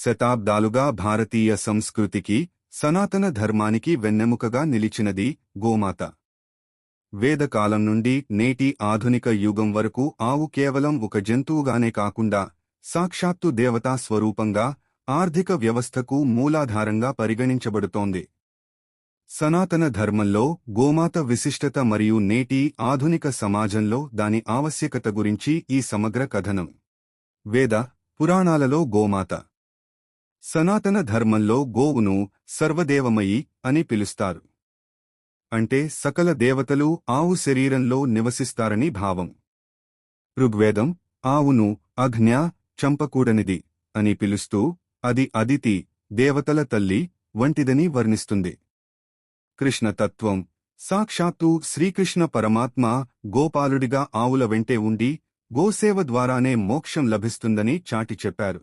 శతాబ్దాలుగా భారతీయ సంస్కృతికి, సనాతన ధర్మానికి వెన్నెముకగా నిలిచినది గోమాత. వేదకాలం నుండి నేటి ఆధునిక యుగం వరకు ఆవు కేవలం ఒక జంతువుగానే కాకుండా సాక్షాత్తు దేవతా స్వరూపంగా, ఆర్థిక వ్యవస్థకు మూలాధారంగా పరిగణించబడుతోంది. సనాతన ధర్మంలో గోమాత విశిష్టత మరియు నేటి ఆధునిక సమాజంలో దాని ఆవశ్యకత గురించి ఈ సమగ్ర కథనం. వేద, పురాణాలలో గోమాత. సనాతన ధర్మంలో గోవును సర్వదేవమయి అని పిలుస్తారు. అంటే సకల దేవతలు ఆవు శరీరంలో నివసిస్తారని భావం. ఋగ్వేదం ఆవును అగ్న్య, చంపకూడనిది అని పిలుస్తూ అది అదితి, దేవతల తల్లి వంటిదని వర్ణిస్తుంది. కృష్ణతత్వం సాక్షాత్తు శ్రీకృష్ణ పరమాత్మ గోపాలుడిగా ఆవుల వెంటే ఉండి గోసేవ ద్వారానే మోక్షం లభిస్తుందని చాటి చెప్పారు.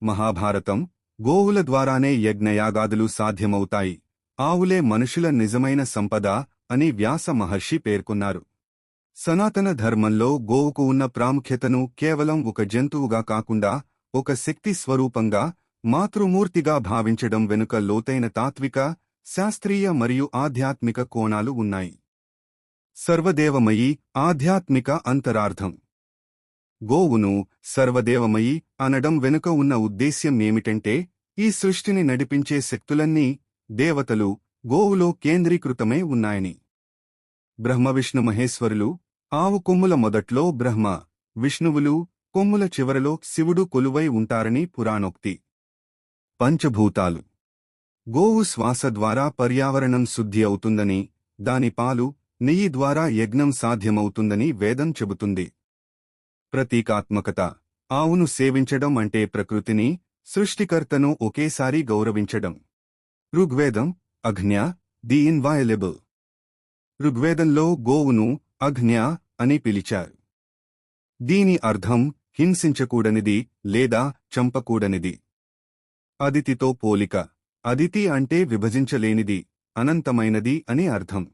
మహాభారతం గోవుల ద్వారానే యజ్ఞయాగాదులు సాధ్యమవుతాయి, ఆవులే మనుషుల నిజమైన సంపద అని వ్యాస మహర్షి పేర్కొన్నారు. సనాతన ధర్మంలో గోవుకు ఉన్న ప్రాముఖ్యతను కేవలం ఒక జంతువుగా కాకుండా ఒక శక్తి స్వరూపంగా, మాతృమూర్తిగా భావించడం వెనుక లోతైన తాత్విక, శాస్త్రీయ మరియు ఆధ్యాత్మిక కోణాలు ఉన్నాయి. సర్వదేవమయి ఆధ్యాత్మిక అంతరార్థం. గోవును సర్వదేవమయి అనడం వెనుక ఉన్న ఉద్దేశ్యం ఏమిటంటే, ఈ సృష్టిని నడిపించే శక్తులన్నీ దేవతలు గోవులో కేంద్రీకృతమై ఉన్నాయని. బ్రహ్మవిష్ణు మహేశ్వరులు, ఆవు కొమ్ముల మొదట్లో బ్రహ్మ, విష్ణువులు, కొమ్ముల చివరలో శివుడు కొలువై ఉంటారని పురాణోక్తి. పంచభూతాలు. గోవు శ్వాస ద్వారా పర్యావరణం శుద్ధి అవుతుందని, దాని పాలు, నెయ్యి ద్వారా యజ్ఞం సాధ్యమవుతుందని వేదం చెబుతుంది. ప్రతీకాత్మకత. ఆవును సేవించడం అంటే ప్రకృతిని, సృష్టికర్తను ఒకేసారి గౌరవించడం. ఋగ్వేదం అగ్న్య, ది ఇన్వయలబుల్. ఋగ్వేదంలో గోవును అగ్న్య అని పిలిచారు. దీని అర్థం హింసించకూడనిది లేదా చంపకూడనిది. అదితితో పోలిక. అదితి అంటే విభజించలేనిది, అనంతమైనది అని అర్థం.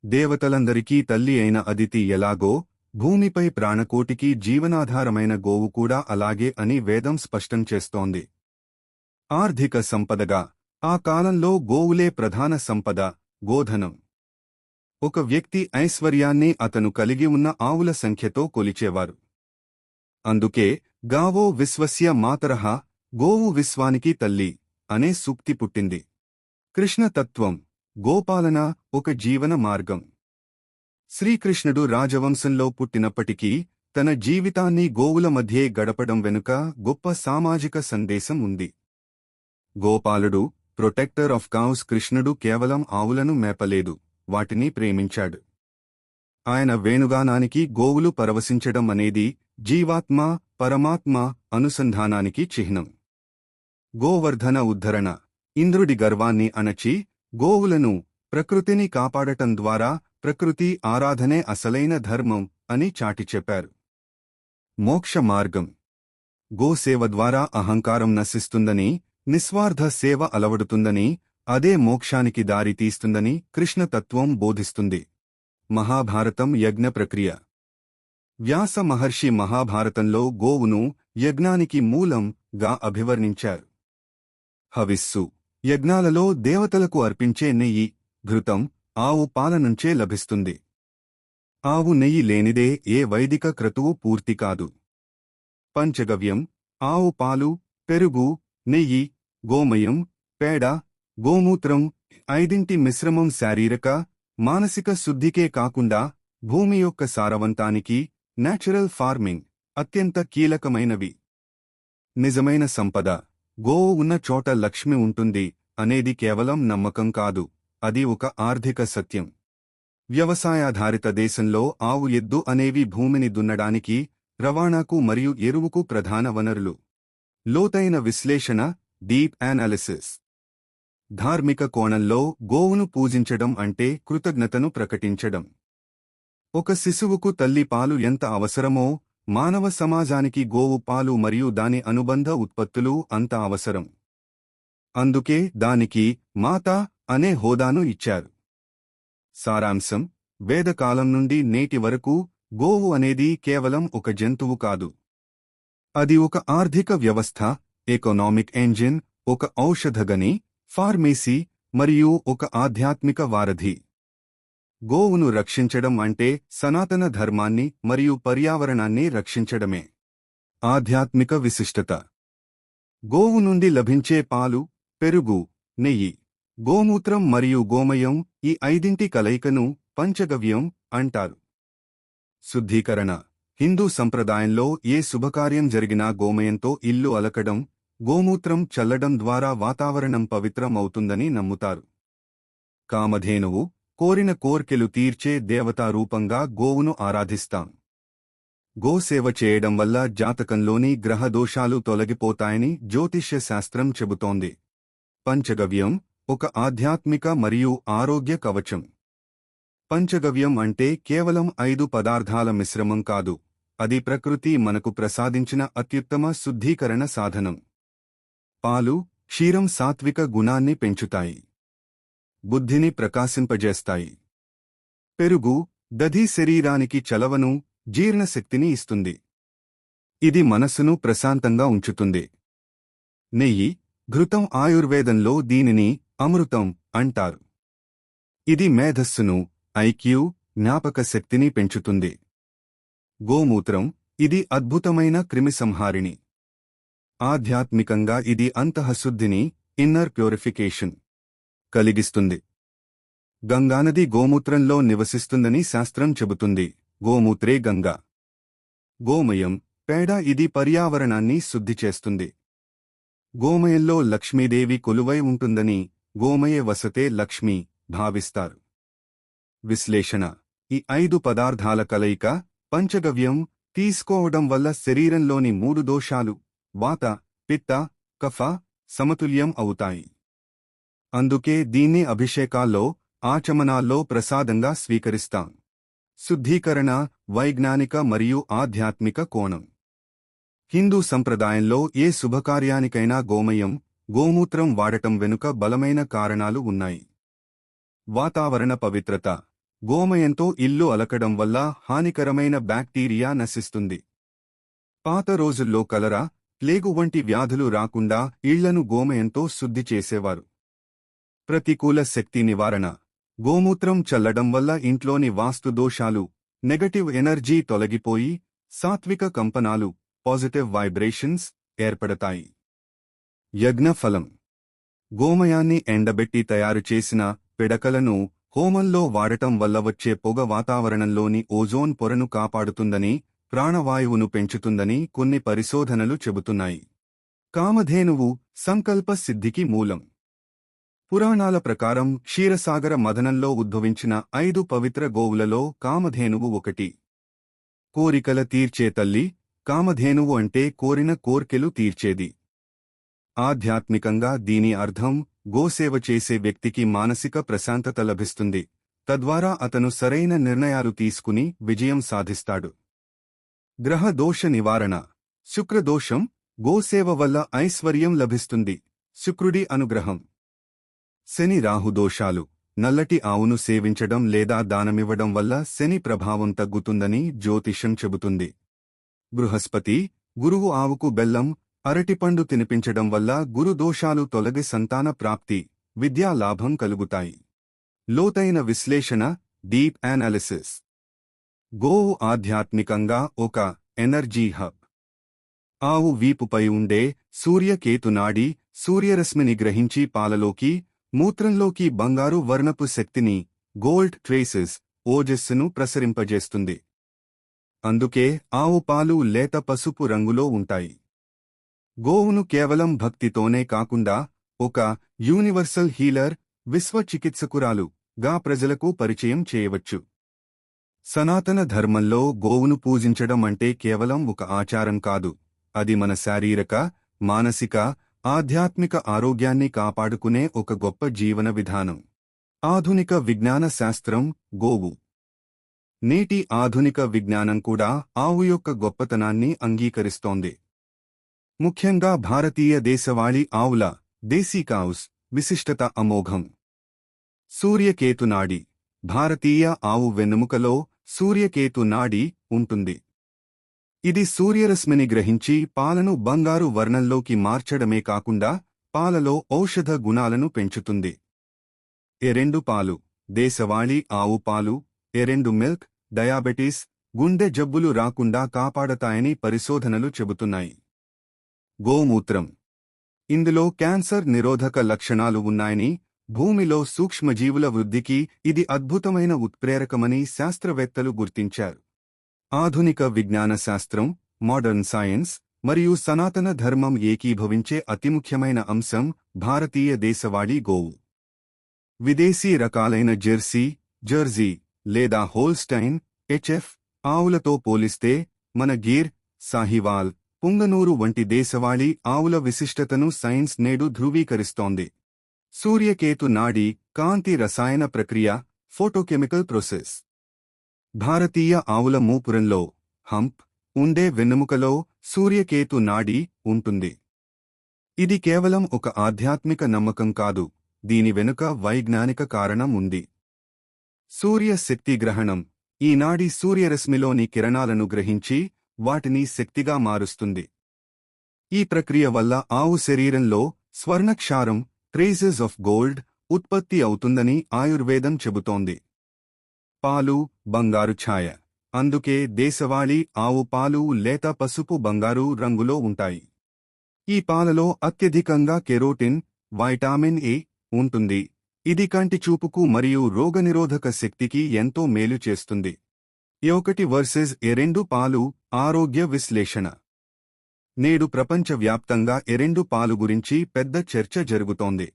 దేవతలందరికీ తల్లి అయిన అదితి ఎలాగో, భూమిపై ప్రాణకోటికి జీవనాధారమైన గోవు కూడా అలాగే అని వేదం స్పష్టం చేస్తోంది. ఆర్థిక సంపదగా. ఆ కాలంలో గోవులే ప్రధాన సంపద, గోధనం. ఒక వ్యక్తి ఐశ్వర్యాన్ని అతను కలిగి ఉన్న ఆవుల సంఖ్యతో కొలిచేవారు. అందుకే గావో విశ్వస్య మాతరః, గోవు విశ్వానికి తల్లి అనే సూక్తి పుట్టింది. కృష్ణతత్వం. గోపాలన ఒక జీవన మార్గం. శ్రీకృష్ణుడు రాజవంశంలో పుట్టినప్పటికీ తన జీవితాన్ని గోవుల మధ్యే గడపడం వెనుక గొప్ప సామాజిక సందేశం ఉంది. గోపాలుడు, ప్రొటెక్టర్ ఆఫ్ కౌస్. కృష్ణుడు కేవలం ఆవులను మేపలేదు, వాటిని ప్రేమించాడు. ఆయన వేణుగానానికి గోవులు పరవశించడం అనేది జీవాత్మ, పరమాత్మ అనుసంధానానికి చిహ్నం. గోవర్ధన ఉద్ధరణ. ఇంద్రుడి గర్వాన్ని అణచి గోవులను, ప్రకృతిని కాపాడటం ద్వారా ప్రకృతి ఆరాధనే అసలైన ధర్మం అని చాటి చెప్పారు. మోక్ష మార్గం. గోసేవ ద్వారా అహంకారం నశిస్తుందని, నిస్వార్థ సేవ అలవడుతుందని, అదే మోక్షానికి దారి తీస్తుందని కృష్ణతత్వం బోధిస్తుంది. మహాభారతం యజ్ఞ ప్రక్రియ. వ్యాస మహర్షి మహాభారతంలో గోవును యజ్ఞానికి మూలం గా అభివర్ణించారు. హవిస్సు. యజ్ఞాలలో దేవతలకు అర్పించే నెయ్యి, ఘృతం ఆవు పాల నుంచే లభిస్తుంది. ఆవు నెయ్యి లేనిదే ఏ వైదిక క్రతువు పూర్తి కాదు. పంచగవ్యం. ఆవు పాలు, పెరుగు, నెయ్యి, గోమయం, పేడ, గోమూత్రం ఐదింటి మిశ్రమం శారీరక, మానసిక శుద్ధికే కాకుండా భూమి యొక్క సారవంతానికి, నేచురల్ ఫార్మింగ్ అత్యంత కీలకమైనవి. నిజమైన సంపద. గోవు ఉన్న చోట లక్ష్మి ఉంటుంది అనేది కేవలం నమ్మకం కాదు, అది ఒక ఆర్థిక సత్యం. వ్యవసాయాధారిత దేశంలో ఆవు, ఎద్దు అనేవి భూమిని దున్నడానికి, రవాణాకు మరియు ఎరువుకు ప్రధాన వనరులు. లోతైన విశ్లేషణ, డీప్ అనాలిసిస్. ధార్మిక కోణంలో గోవును పూజించడం అంటే కృతజ్ఞతను ప్రకటించడం. ఒక శిశువుకు తల్లి పాలు ఎంత అవసరమో, మానవ సమాజానికి గోవు పాలు మరియు దాని అనుబంధ ఉత్పత్తులు అంత అవసరం. అందుకే దానికి మాతా అనే హోదాను ఇచ్చారు. సారాంశం. వేదకాలం నుండి నేటి వరకు గోవు అనేది కేవలం ఒక జంతువు కాదు. అది ఒక ఆర్థిక వ్యవస్థ, ఎకనామిక్ ఎంజిన్, ఒక ఔషధగని, ఫార్మసీ మరియు ఒక ఆధ్యాత్మిక వారధి. గోవును రక్షించడం అంటే సనాతన ధర్మాన్ని మరియు పర్యావరణాన్ని రక్షించడమే. ఆధ్యాత్మిక విశిష్టత. గోవు నుండి లభించే పాలు, పెరుగు, నెయ్యి, గోమూత్రం మరియు గోమయం, ఈ ఐదింటి కలయికను పంచగవ్యం అంటారు. శుద్ధీకరణ. హిందూ సంప్రదాయంలో ఏ శుభకార్యం జరిగినా గోమయంతో ఇల్లు అలకడం, గోమూత్రం చల్లడం ద్వారా వాతావరణం పవిత్రం అవుతుందని నమ్ముతారు. కామధేనువు. కోరిన కోర్కెలు తీర్చే దేవతా రూపంగా గోవును ఆరాధిస్తాం. గోసేవ చేయడం వల్ల జాతకంలోని గ్రహ దోషాలు తొలగిపోతాయని జ్యోతిష్య శాస్త్రం చెబుతోంది. పంచగవ్యం, ఒక ఆధ్యాత్మిక మరియు ఆరోగ్య కవచం. పంచగవ్యం అంటే కేవలం 5 పదార్థాల మిశ్రమం కాదు, అది ప్రకృతి మనకు ప్రసాదించిన అత్యుత్తమ శుద్ధీకరణ సాధనం. పాలు, క్షీరం సాత్విక గుణాన్ని పెంచుతాయి, బుద్ధిని ప్రకాశింపజేస్తాయి. పెరుగు, దధి శరీరానికి చలవను, జీర్ణశక్తిని ఇస్తుంది. ఇది మనసును ప్రశాంతంగా ఉంచుతుంది. నెయ్యి, ఘృతం. ఆయుర్వేదంలో దీనిని అమృతం అంటారు. ఇది మేధస్సును, ఐక్యూ, జ్ఞాపక శక్తిని పెంచుతుంది. గోమూత్రం, ఇది అద్భుతమైన క్రిమిసంహారిణి. ఆధ్యాత్మికంగా ఇది అంతఃశుద్ధిని, ఇన్నర్ ప్యూరిఫికేషన్ కలిగిస్తుంది. గంగానది గోమూత్రంలో నివసిస్తుందని శాస్త్రం చెబుతుంది. గోమూత్రే గంగా. గోమయం, పేడ. ఇది పర్యావరణాన్ని శుద్ధి చేస్తుంది. గోమయంలో లక్ష్మీదేవి కొలువై ఉంటుందని, గోమయే వసతే లక్ష్మి భావిస్తారు. విశ్లేషణ. ఈ 5 పదార్థాల కలయిక, పంచగవ్యం, తీసుకోవడం వల్ల శరీరంలోని 3 దోషాలు, వాత, పిత్త, కఫ, సమతుల్యం అవుతాయి. అందుకే దీన్ని అభిషేకాల్లో, ఆచమనాల్లో ప్రసాదంగా స్వీకరిస్తాం. శుద్ధీకరణ, వైజ్ఞానిక మరియు ఆధ్యాత్మిక కోణం. హిందూ సంప్రదాయంలో ఏ శుభకార్యానికైనా గోమయం, గోమూత్రం వాడటం వెనుక బలమైన కారణాలు ఉన్నాయి. వాతావరణ పవిత్రత. గోమయంతో ఇల్లు అలకడం వల్ల హానికరమైన బ్యాక్టీరియా నశిస్తుంది. పాత రోజుల్లో కలరా, ప్లేగు వంటి వ్యాధులు రాకుండా ఇళ్లను గోమయంతో శుద్ధి చేసేవారు. ప్రతికూల శక్తి నివారణ. గోమూత్రం చల్లడం వల్ల ఇంట్లోని వాస్తు దోషాలు, నెగటివ్ ఎనర్జీ తొలగిపోయి సాత్విక కంపనాలు, పాజిటివ్ వైబ్రేషన్స్ ఏర్పడతాయి. యజ్ఞఫలం. గోమయాన్ని ఎండబెట్టి తయారు చేసిన పిడకలను హోమంలో వాడటం వల్ల వచ్చే పొగ వాతావరణంలోని ఓజోన్ పొరను కాపాడుతుందని, ప్రాణవాయువును పెంచుతుందని కొన్ని పరిశోధనలు చెబుతున్నాయి. కామధేనువు, సంకల్ప సిద్ధికి మూలం. పురాణాల ప్రకారం క్షీరసాగర మథనంలో ఉద్భవించిన 5 పవిత్ర గోవులలో కామధేనువు ఒకటి. కోరికల తీర్చే తల్లి. కామధేనువు అంటే కోరిన కోర్కెలు తీర్చేది. ఆధ్యాత్మికంగా దీని అర్థం, గోసేవ చేసే వ్యక్తికి మానసిక ప్రశాంతత లభిస్తుంది, తద్వారా అతను సరైన నిర్ణయాలు తీసుకుని విజయం సాధిస్తాడు. గ్రహ దోష నివారణ. శుక్రదోషం. గోసేవ వల్ల ఐశ్వర్యం లభిస్తుంది, శుక్రుడి అనుగ్రహం. శని రాహు దోషాలు. నల్లటి ఆవును సేవించడం లేదా దానమివ్వడం వల్ల శని ప్రభావం తగ్గుతుందని జ్యోతిషం చెబుతుంది. బృహస్పతి. గురువు. ఆవుకు బెల్లం, అరటిపండు తినిపించడం వల్ల గురు దోషాలు తొలగి సంతాన ప్రాప్తి, విద్యా లాభం కలుగుతాయి. లోతైన విశ్లేషణ, డీప్ అనాలిసిస్. గోవు ఆధ్యాత్మికంగా ఒక ఎనర్జీ హబ్. ఆవు వీపుపై ఉండే సూర్యకేతునాడి సూర్యరశ్మిని గ్రహించి పాలలోకి, మూత్రంలోకి బంగారు వర్ణపు శక్తిని, గోల్డ్ ట్రేసెస్, ఓజస్సును ప్రసరింపజేస్తుంది. అందుకే ఆవు పాలు లేత పసుపు రంగులో ఉంటాయి. గోవును కేవలం భక్తితోనే కాకుండా ఒక యూనివర్సల్ హీలర్, విశ్వ చికిత్సకురాలు గా ప్రజలకు పరిచయం చేయవచ్చు. సనాతన ధర్మంలో గోవును పూజించడం అంటే కేవలం ఒక ఆచారం కాదు, అది మన శారీరక, మానసిక, ఆధ్యాత్మిక ఆరోగ్యాన్ని కాపాడుకునే ఒక గొప్ప జీవన విధానం. ఆధునిక విజ్ఞాన శాస్త్రం. గోవు. నేటి ఆధునిక విజ్ఞానం కూడా ఆవు యొక్క గొప్పతనాన్ని అంగీకరిస్తోంది. ముఖ్యంగా భారతీయ దేశవాళీ ఆవుల, దేశీ కావుస్, విశిష్టత అమోఘం. సూర్యకేతు నాడి. భారతీయ ఆవు వెన్నెముకలో సూర్యకేతు నాడి ఉంటుంది. ఇది సూర్యరశ్మిని గ్రహించి పాలను బంగారు వర్ణంలోకి మార్చడమే కాకుండా పాలలో ఔషధ గుణాలను పెంచుతుంది. ఎరెండు పాలు, దేశవాళీ ఆవు పాలు, ఎరెండు మిల్క్, డయాబెటీస్, గుండె జబ్బులు రాకుండా కాపాడతాయని పరిశోధనలు చెబుతున్నాయి. గోమూత్రం. ఇందులో క్యాన్సర్ నిరోధక లక్షణాలు ఉన్నాయని, భూమిలో సూక్ష్మజీవుల వృద్ధికి ఇది అద్భుతమైన ఉత్ప్రేరకమని శాస్త్రవేత్తలు గుర్తించారు. ఆధునిక విజ్ఞాన శాస్త్రం, మోడర్న్ సైన్స్ మరియు సనాతన ధర్మం ఏకీభవించే అతిముఖ్యమైన అంశం భారతీయ దేశవాళీ గోవు. విదేశీ రకాలైన జెర్సీ లేదా హోల్స్టైన్, హెచ్ఎఫ్ ఆవులతో పోలిస్తే మన గిర్, సాహివాల్, పుంగనూరు వంటి దేశవాళీ ఆవుల విశిష్టతను సైన్స్ నేడు ధృవీకరిస్తోంది. సూర్యకేతు నాడి, కాంతి రసాయన ప్రక్రియ, ఫోటోకెమికల్ ప్రాసెస్. భారతీయ ఆవుల మూపురంలో హంప్ ఉండే వెన్నెముకలో సూర్యకేతు నాడి ఉంటుంది. ఇది కేవలం ఒక ఆధ్యాత్మిక నమ్మకం కాదు, దీని వెనుక వైజ్ఞానిక కారణం ఉంది. సూర్య శక్తి గ్రహణం. ఈ నాడి సూర్యరశ్మిలోని కిరణాలను గ్రహించి వాటిని శక్తిగా మారుస్తుంది. ఈ ప్రక్రియ వల్ల ఆవు శరీరంలో స్వర్ణక్షారం, ట్రేసెస్ ఆఫ్ గోల్డ్ ఉత్పత్తి అవుతుందని ఆయుర్వేదం చెబుతోంది. పాలు బంగారు ఛాయ. అందుకే దేశవాళీ ఆవు పాలు లేత పసుపు బంగారు రంగులో ఉంటాయి. ఈ పాలలో అత్యధికంగా కెరోటిన్, వైటామిన్ ఏ ఉంటుంది. ఇది కంటి చూపుకు మరియు రోగనిరోధక శక్తికి ఎంతో మేలు చేస్తుంది. E1 వర్సెస్ ఎరెండు పాలు ఆరోగ్య విశ్లేషణ. నేడు ప్రపంచవ్యాప్తంగా ఎరెండు పాలు గురించి పెద్ద చర్చ జరుగుతోంది.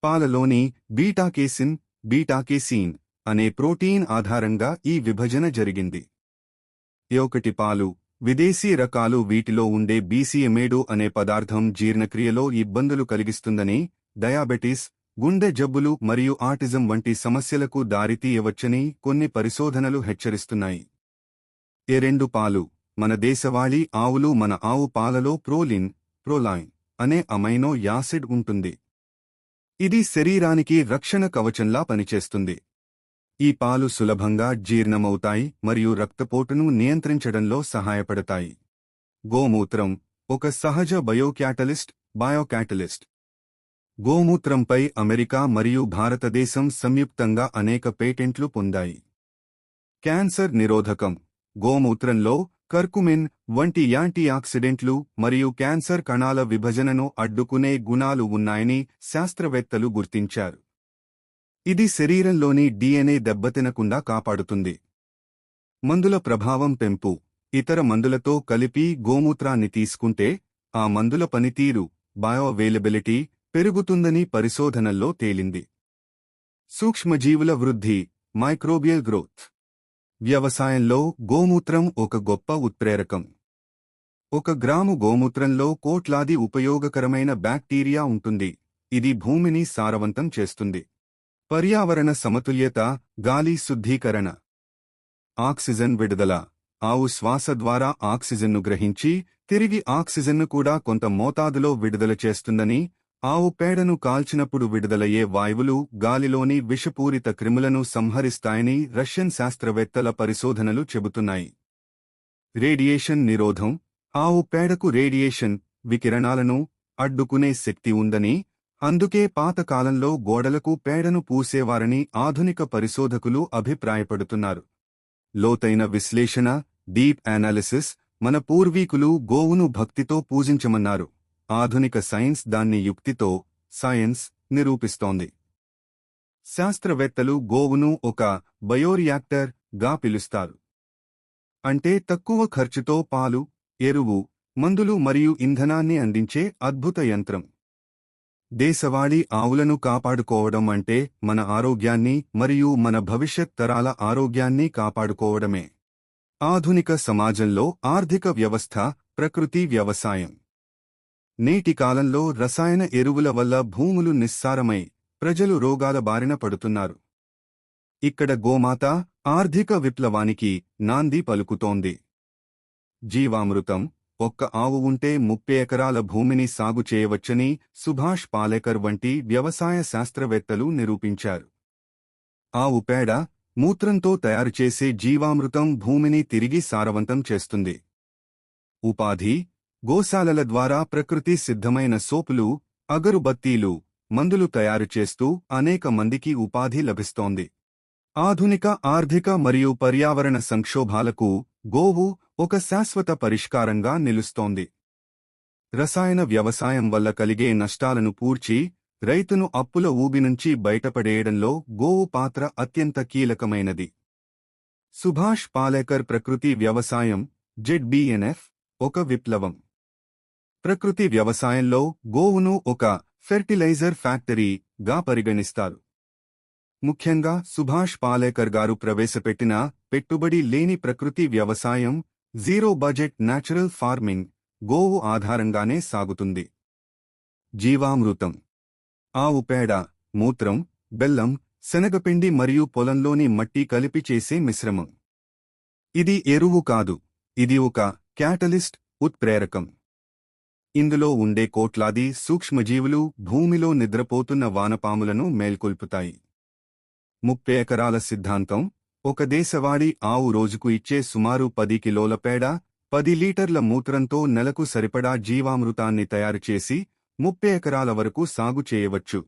పాలలోని బీటాకేసిన్ అనే ప్రోటీన్ ఆధారంగా ఈ విభజన జరిగింది. E1 పాలు విదేశీ రకాలు వీటిలో ఉండే BCA7 అనే పదార్థం జీర్ణక్రియలో ఇబ్బందులు కలిగిస్తుందని, డయాబెటీస్, గుండె జబ్బులు మరియు ఆటిజం వంటి సమస్యలకు దారితీయవచ్చని కొన్ని పరిశోధనలు హెచ్చరిస్తున్నాయి. ఎరెండు పాలు. మన దేశవాళీ ఆవులు మన ఆవు పాలలో ప్రోలైన్ అనే అమైనో యాసిడ్ ఉంటుంది. ఇది శరీరానికి రక్షణ కవచంలా పనిచేస్తుంది. ఈ పాలు సులభంగా జీర్ణమవుతాయి మరియు రక్తపోటును నియంత్రించడంలో సహాయపడతాయి. గోమూత్రం ఒక సహజ బయోకాటలిస్ట్. గోమూత్రంపై అమెరికా మరియు భారతదేశం సంయుక్తంగా అనేక పేటెంట్లు పొందాయి. క్యాన్సర్ నిరోధకం. గోమూత్రంలో కర్కుమిన్ వంటి యాంటీఆక్సిడెంట్లు మరియు క్యాన్సర్ కణాల విభజనను అడ్డుకునే గుణాలు ఉన్నాయని శాస్త్రవేత్తలు గుర్తించారు. ఇది శరీరంలోని DNA దెబ్బతినకుండా కాపాడుతుంది. మందుల ప్రభావం పెంపు. ఇతర మందులతో కలిపి గోమూత్రాన్ని తీసుకుంటే ఆ మందుల పనితీరు, బయోఅవైలబిలిటీ పెరుగుతుందని పరిశోధనల్లో తేలింది. సూక్ష్మజీవుల వృద్ధి, మైక్రోబియల్ గ్రోత్. వ్యవసాయంలో గోమూత్రం ఒక గొప్ప ఉత్ప్రేరకం. 1 గ్రాము గోమూత్రంలో కోట్లాది ఉపయోగకరమైన బ్యాక్టీరియా ఉంటుంది. ఇది భూమిని సారవంతం చేస్తుంది. పర్యావరణ సమతుల్యత, గాలి శుద్ధీకరణ. ఆక్సిజన్ విడుదల. ఆవు శ్వాస ద్వారా ఆక్సిజన్ను గ్రహించి తిరిగి ఆక్సిజన్ను కూడా కొంత మోతాదులో విడుదల చేస్తుందని, ఆవు పేడను కాల్చినప్పుడు విడుదలయ్యే వాయువులు గాలిలోని విషపూరిత క్రిములను సంహరిస్తాయని రష్యన్ శాస్త్రవేత్తల పరిశోధనలు చెబుతున్నాయి. రేడియేషన్ నిరోధం. ఆవు పేడకు రేడియేషన్ వికిరణాలను అడ్డుకునే శక్తి ఉందని, అందుకే పాతకాలంలో గోడలకు పేడను పూసేవారని ఆధునిక పరిశోధకులు అభిప్రాయపడుతున్నారు. లోతైన విశ్లేషణ, డీప్ అనాలిసిస్. మన పూర్వీకులు గోవును భక్తితో పూజించమన్నారు. ఆధునిక సైన్స్ దాన్ని యుక్తితో నిరూపిస్తోంది. శాస్త్రవేత్తలు గోవును ఒక బయోరియాక్టర్ గా పిలుస్తారు. అంటే తక్కువ ఖర్చుతో పాలు, ఎరువు, మందులు మరియు ఇంధనాన్ని అందించే అద్భుత యంత్రం. దేశవాళీ ఆవులను కాపాడుకోవడం అంటే మన ఆరోగ్యాన్ని మరియు మన భవిష్యత్ తరాల ఆరోగ్యాన్ని కాపాడుకోవడమే. ఆధునిక సమాజంలో ఆర్థిక వ్యవస్థ, ప్రకృతి వ్యవసాయం. నేటి కాలంలో రసాయన ఎరువుల వల్ల భూములు నిస్సారమై ప్రజలు రోగాల బారిన పడుతున్నారు. ఇక్కడ గోమాత ఆర్థిక విప్లవానికి నాంది పలుకుతోంది. జీవామృతం. 1 ఆవు ఉంటే 30 ఎకరాల భూమిని సాగు చేయవచ్చని సుభాష్ పాలేకర్ వంటి వ్యవసాయ శాస్త్రవేత్తలు నిరూపించారు. ఆవు పేడ, మూత్రంతో తయారుచేసే జీవామృతం భూమిని తిరిగి సారవంతం చేస్తుంది. ఉపాధి: గోశాలల ద్వారా ప్రకృతి సిద్ధమైన సోపులు, అగరుబత్తీలు, మందులు తయారు చేస్తూ అనేక మందికి ఉపాధి లభిస్తోంది. ఆధునిక ఆర్థిక మరియు పర్యావరణ సంక్షోభాలకు గోవు ఒక శాశ్వత పరిష్కారంగా నిలుస్తోంది. రసాయన వ్యవసాయం వల్ల కలిగే నష్టాలను పూడ్చి రైతును అప్పుల ఊబి నుంచి బయటపడేయడంలో గోవు పాత్ర అత్యంత కీలకమైనది. సుభాష్ పాలేకర్ ప్రకృతి వ్యవసాయం ZBNF ఒక విప్లవం. ప్రకృతి వ్యవసాయంలో గోవును ఒక ఫెర్టిలైజర్ ఫ్యాక్టరీగా పరిగణిస్తారు. ముఖ్యంగా సుభాష్ పాలేకర్ గారు ప్రవేశపెట్టిన పెట్టుబడి లేని ప్రకృతి వ్యవసాయం, జీరో బడ్జెట్ న్యాచురల్ ఫార్మింగ్ గోవు ఆధారంగానే సాగుతుంది. జీవామృతం: ఆవు పేడ, మూత్రం, బెల్లం, శనగపిండి మరియు పొలంలోని మట్టి కలిపి చేసే మిశ్రమం. ఇది ఎరువు కాదు, ఇది ఒక క్యాటలిస్ట్, ఉత్ప్రేరకం. ఇందులో ఉండే కోట్లాది సూక్ష్మజీవులు భూమిలో నిద్రపోతున్న వానపాములను మేల్కొల్పుతాయి. 30 ఎకరాల సిద్ధాంతం: ఒక దేశవాళీ ఆవు రోజుకు ఇచ్చే సుమారు 10 కిలోల పేడ, 10 లీటర్ల మూత్రంతో నెలకు సరిపడా జీవామృతాన్ని తయారుచేసి 30 ఎకరాల వరకు సాగు చేయవచ్చు.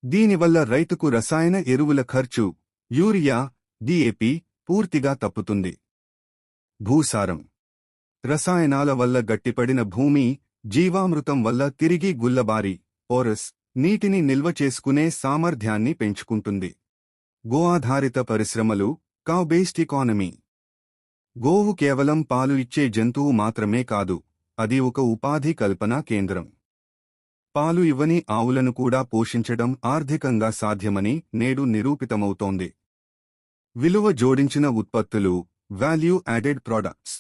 దీనివల్ల రైతుకు రసాయన ఎరువుల ఖర్చు, యూరియా, DAP పూర్తిగా తప్పుతుంది. భూసారం: రసాయనాల వల్ల గట్టిపడిన భూమి జీవామృతం వల్ల తిరిగి గుల్లబారి పోరస్ నీటిని నిల్వ చేసుకునే సామర్థ్యాన్ని పెంచుకుంటుంది. గోఆధారిత పరిశ్రమలు, కౌ బేస్డ్ ఎకానమీ. గోవు కేవలం పాలు ఇచ్చే జంతువు మాత్రమే కాదు, అది ఒక ఉపాధి కల్పనా కేంద్రం. పాలు ఇవ్వని ఆవులను కూడా పోషించడం ఆర్థికంగా సాధ్యమని నేడు నిరూపితమవుతోంది. విలువ జోడించిన ఉత్పత్తులు, value added products.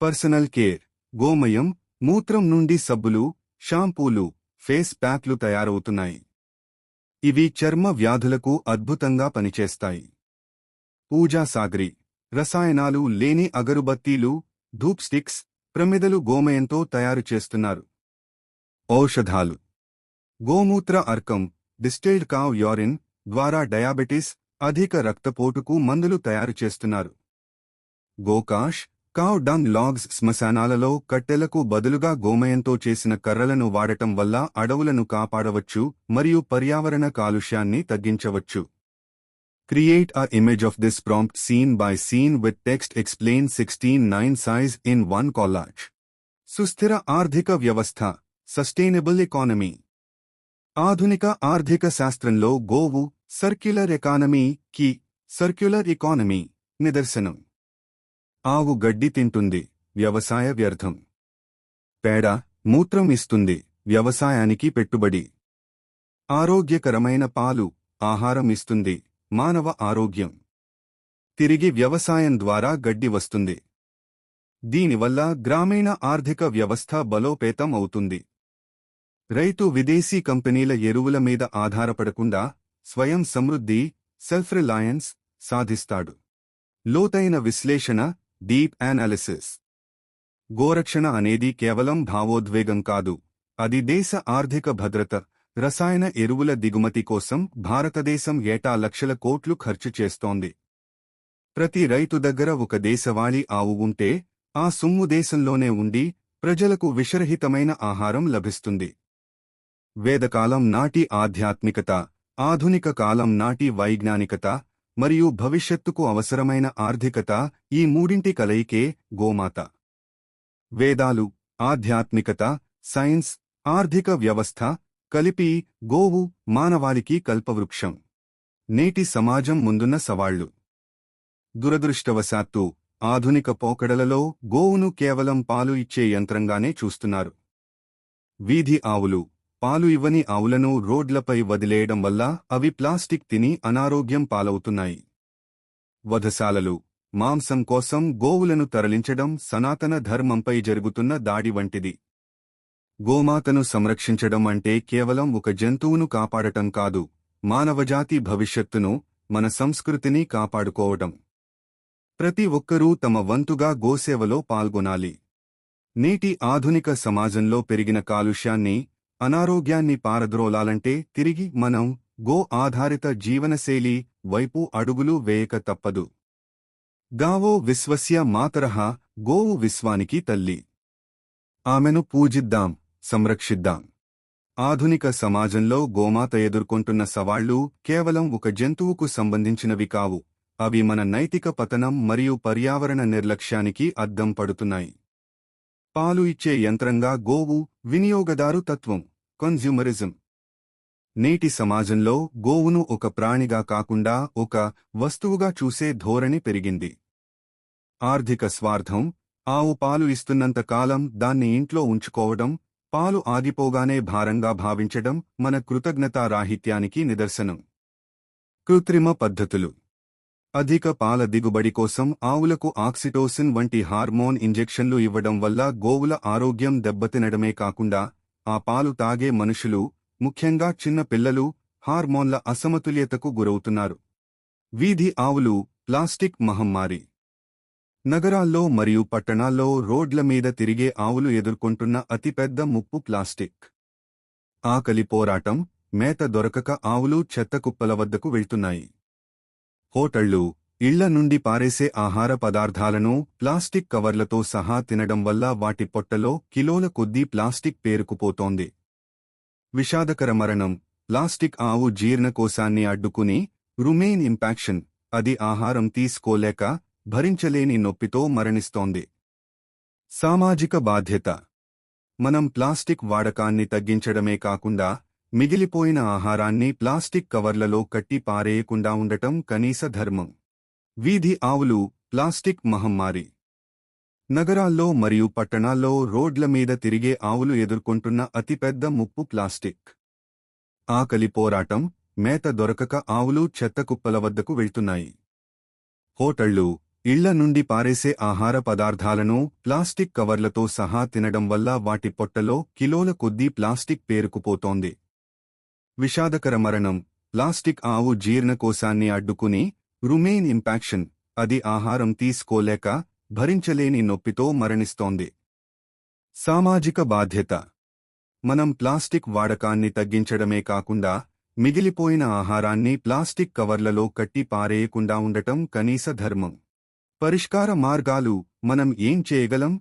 Personal care: గోమయం, మూత్రం నుండి సబ్బులు, షాంపూలు, ఫేస్ ప్యాక్లు తయారవుతున్నాయి. ఇవి చర్మ వ్యాధులకు అద్భుతంగా పనిచేస్తాయి. పూజా సాగ్రి: రసాయనాలు లేని అగరుబత్తీలు, ధూప్ స్టిక్స్, ప్రమిదలు గోమయంతో తయారు చేస్తున్నారు. ఔషధాలు: గోమూత్ర అర్కం, డిస్టిల్డ్ కావ్ యూరిన్ ద్వారా డయాబెటిస్, అధిక రక్తపోటుకు మందులు తయారు చేస్తున్నారు. గోకాష్, కావ్ డంగ్ లాగ్స్. శ్మశానాలలో కట్టెలకు బదులుగా గోమయంతో చేసిన కర్రలను వాడటం వల్ల అడవులను కాపాడవచ్చు మరియు పర్యావరణ కాలుష్యాన్ని తగ్గించవచ్చు. Create a image of this prompt scene by scene with text explain 16:9 size in one collage. సుస్థిర ఆర్థిక వ్యవస్థ, సస్టైనబుల్ ఎకానమీ. ఆధునిక ఆర్థిక శాస్త్రంలో గోవు సర్క్యులర్ ఎకానమీకి సర్క్యులర్ ఎకానమీ నిదర్శనం. ఆవు గడ్డి తింటుంది, వ్యవసాయ వ్యర్థం. పేడ, మూత్రం ఇస్తుంది, వ్యవసాయానికి పెట్టుబడి. ఆరోగ్యకరమైన పాలు, ఆహారం ఇస్తుంది, మానవ ఆరోగ్యం. తిరిగి వ్యవసాయం ద్వారా గడ్డి వస్తుంది. దీనివల్ల గ్రామీణ ఆర్థిక వ్యవస్థ బలోపేతం అవుతుంది. రైతు విదేశీ కంపెనీల ఎరువుల మీద ఆధారపడకుండా స్వయం సమృద్ధి, సెల్ఫ్ రిలయన్స్ సాధిస్తాడు. లోతైన విశ్లేషణ, డీప్ అనాలిసిస్. గోరక్షణ అనేది కేవలం భావోద్వేగం కాదు, అది దేశ ఆర్థిక భద్రత. రసాయన ఎరువుల దిగుమతి కోసం భారతదేశం ఏటా లక్షల కోట్లు ఖర్చు చేస్తోంది. ప్రతి రైతు దగ్గర ఒక దేశవాళీ ఆవు ఉంటే ఆ సొమ్ము దేశంలోనే ఉండి ప్రజలకు విషరహితమైన ఆహారం లభిస్తుంది. వేదకాలం నాటి ఆధ్యాత్మికత, ఆధునిక కాలం నాటి వైజ్ఞానికత మరియు భవిష్యత్తుకు అవసరమైన ఆర్థికత, ఈ మూడింటి కలయికే గోమాత. వేదాలు, ఆధ్యాత్మికత, సైన్స్, ఆర్థిక వ్యవస్థ కలిపి గోవు మానవాళికి కల్పవృక్షం. నేటి సమాజం ముందున్న సవాళ్లు. దురదృష్టవశాత్తు ఆధునిక పోకడలలో గోవును కేవలం పాలు ఇచ్చే యంత్రంగానే చూస్తున్నారు. వీధి ఆవులు, పాలు ఇవ్వని ఆవులను రోడ్లపై వదిలేయడం వల్ల అవి ప్లాస్టిక్ తిని అనారోగ్యం పాలవుతున్నాయి. వధశాలలు, మాంసం కోసం గోవులను తరలించడం సనాతన ధర్మంపై జరుగుతున్న దాడి వంటిది. గోమాతను సంరక్షించడం అంటే కేవలం ఒక జంతువును కాపాడటం కాదు, మానవజాతి భవిష్యత్తును, మన సంస్కృతిని కాపాడుకోవటం. ప్రతి ఒక్కరూ తమ వంతుగా గోసేవలో పాల్గొనాలి. నేటి ఆధునిక సమాజంలో పెరిగిన కాలుష్యాన్ని, అనారోగ్యాన్ని పారద్రోలాలంటే తిరిగి మనం గో ఆధారిత జీవనశైలి వైపు అడుగులు వేయక తప్పదు. గావో విశ్వస్య మాతరః గోవు విశ్వానికి తల్లి. ఆమెను పూజిద్దాం, సంరక్షిద్దాం. ఆధునిక సమాజంలో గోమాత ఎదుర్కొంటున్న సవాళ్లు కేవలం ఒక జంతువుకు సంబంధించినవి కావు, అవి మన నైతిక పతనం మరియు పర్యావరణ నిర్లక్ష్యానికి అద్దం పడుతున్నాయి. పాలు ఇచ్చే యంత్రంగా గోవు, వినియోగదారు తత్వం, కన్జ్యూమరిజం. నేటి సమాజంలో గోవును ఒక ప్రాణిగా కాకుండా ఒక వస్తువుగా చూసే ధోరణి పెరిగింది. ఆర్థిక స్వార్థం, ఆవు పాలు ఇస్తున్నంత కాలం దాన్ని ఇంట్లో ఉంచుకోవడం, పాలు ఆగిపోగానే భారంగా భావించడం మన కృతజ్ఞతారాహిత్యానికి నిదర్శనం. కృత్రిమ పద్ధతులు. అధిక పాల దిగుబడి కోసం ఆవులకు ఆక్సిటోసిన్ వంటి హార్మోన్ ఇంజెక్షన్లు ఇవ్వడం వల్ల గోవుల ఆరోగ్యం దెబ్బతినడమే కాకుండా ఆ పాలు తాగే మనుషులు, ముఖ్యంగా చిన్న పిల్లలు, హార్మోన్ల అసమతుల్యతకు గురవుతున్నారు. వీధి ఆవులు, ప్లాస్టిక్ మహమ్మారి. నగరాల్లో మరియు పట్టణాల్లో రోడ్ల మీద తిరిగే ఆవులు ఎదుర్కొంటున్న అతిపెద్ద ముప్పు ప్లాస్టిక్. ఆకలి పోరాటం, మేత దొరకక ఆవులు చెత్తకుప్పల వద్దకు వెళ్తున్నాయి. హోటళ్లు, ఇళ్ల నుండి పారేసే ఆహార పదార్థాలను ప్లాస్టిక్ కవర్లతో సహా తినడం వల్ల వాటి పొట్టలో కిలోల కొద్దీ ప్లాస్టిక్ పేరుకుపోతోంది. విషాదకర మరణం, ప్లాస్టిక్ ఆవు జీర్ణకోశాన్ని అడ్డుకుని రుమెయిన్ ఇంపాక్షన్, అది ఆహారం తీసుకోలేక భరించలేని నొప్పితో మరణిస్తోంది. సామాజిక బాధ్యత. మనం ప్లాస్టిక్ వాడకాన్ని తగ్గించడమే కాకుండా మిగిలిపోయిన ఆహారాన్ని ప్లాస్టిక్ కవర్లలో కట్టి పారేయకుండా ఉండటం కనీస ధర్మం. వీధి ఆవులు, ప్లాస్టిక్ మహమ్మారి. నగరాల్లో మరియు పట్టణాల్లో రోడ్ల మీద తిరిగే ఆవులు ఎదుర్కొంటున్న అతిపెద్ద ముప్పు ప్లాస్టిక్. ఆకలి పోరాటం, మేత దొరకక ఆవులు చెత్తకుప్పల వద్దకు వెళ్తున్నాయి. హోటళ్లు, ఇళ్ల నుండి పారేసే ఆహార పదార్థాలను ప్లాస్టిక్ కవర్లతో సహా తినడం వల్ల వాటి పొట్టలో కిలోల కొద్దీ ప్లాస్టిక్ పేరుకుపోతోంది. విషాదకర మరణం, ప్లాస్టిక్ ఆవు జీర్ణకోశాన్ని అడ్డుకుని రుమెయిన్ ఇంపాక్షన్, అది ఆహారం తీసుకోలేక భరించలేని నొప్పితో మరణిస్తోంది. సామాజిక బాధ్యత. మనం ప్లాస్టిక్ వాడకాన్ని తగ్గించడమే కాకుండా మిగిలిపోయిన ఆహారాన్ని ప్లాస్టిక్ కవర్లలో కట్టి పారేయకుండా ఉండటం కనీస ధర్మం. పరిష్కార మార్గాలు. మనం ఏం చేయగలం?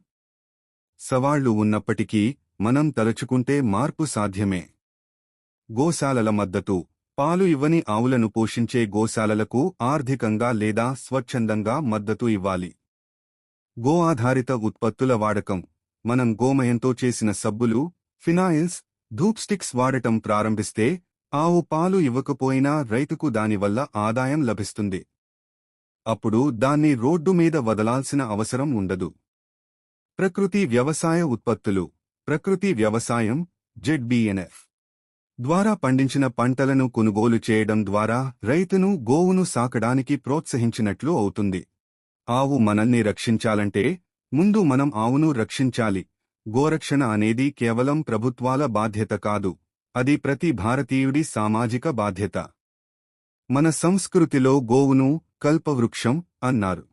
సవాళ్లు ఉన్నప్పటికీ మనం తలుచుకుంటే మార్పు సాధ్యమే. గోశాలల మద్దతు. పాలు ఇవ్వని ఆవులను పోషించే గోశాలలకు ఆర్థికంగా లేదా స్వచ్ఛందంగా మద్దతు ఇవ్వాలి. గో ఆధారిత ఉత్పత్తుల వాడకం. మనం గోమయంతో చేసిన సబ్బులు, ఫినాయిల్స్, ధూప్ స్టిక్స్ వాడటం ప్రారంభిస్తే ఆవు పాలు ఇవ్వకపోయినా రైతుకు దానివల్ల ఆదాయం లభిస్తుంది. అప్పుడు దాన్ని రోడ్డు మీద వదలాల్సిన అవసరం ఉండదు. ప్రకృతి వ్యవసాయ ఉత్పత్తులు. ప్రకృతి వ్యవసాయం, ZBNF ద్వారా పండించిన పంటలను కొనుగోలు చేయడం ద్వారా రైతును, గోవును సాకడానికి ప్రోత్సహించినట్లు అవుతుంది. ఆవు మనల్ని రక్షించాలంటే ముందు మనం ఆవును రక్షించాలి. గోరక్షణ అనేది కేవలం ప్రభుత్వాల బాధ్యత కాదు, అది ప్రతి భారతీయుడి సామాజిక బాధ్యత. మన సంస్కృతిలో గోవును కల్పవృక్షం అన్నారు.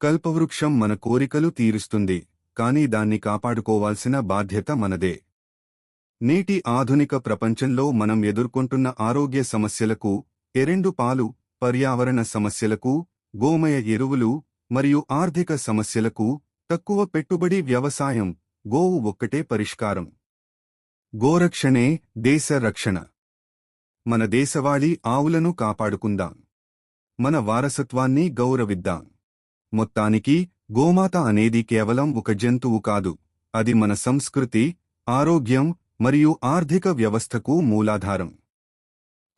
కల్పవృక్షం మన కోరికలు తీరుస్తుంది, కానీ దాన్ని కాపాడుకోవాల్సిన బాధ్యత మనదే. నేటి ఆధునిక ప్రపంచంలో మనం ఎదుర్కొంటున్న ఆరోగ్య సమస్యలకు, ఎరెండు పాలు, పర్యావరణ సమస్యలకు, గోమయ ఎరువులు మరియు ఆర్థిక సమస్యలకు తక్కువ పెట్టుబడి వ్యవసాయం, గోవు ఒక్కటే పరిష్కారం. గోరక్షణే దేశ రక్షణ. మన దేశవాళీ ఆవులను కాపాడుకుందాం. మన వారసత్వాన్ని గౌరవిద్దాం. మొత్తానికి గోమాత అనేది కేవలం ఒక జంతువు కాదు, అది మన సంస్కృతి, ఆరోగ్యం మరియు ఆర్థిక వ్యవస్థకు మూలాధారం.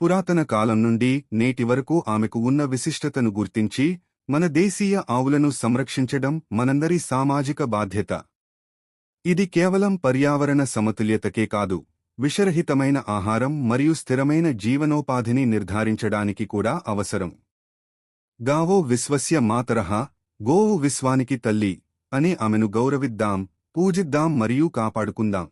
పురాతన కాలం నుండి నేటి వరకు ఆమెకు ఉన్న విశిష్టతను గుర్తించి మన దేశీయ ఆవులను సంరక్షించడం మనందరి సామాజిక బాధ్యత. ఇది కేవలం పర్యావరణ సమతుల్యతకే కాదు, విషరహితమైన ఆహారం మరియు స్థిరమైన జీవనోపాధిని నిర్ధారించడానికి కూడా అవసరం. గావో విశ్వస్య మాతరః, గోవు విశ్వానికి తల్లి అని ఆమెను గౌరవిద్దాం, పూజిద్దాం మరియు కాపాడుకుందాం.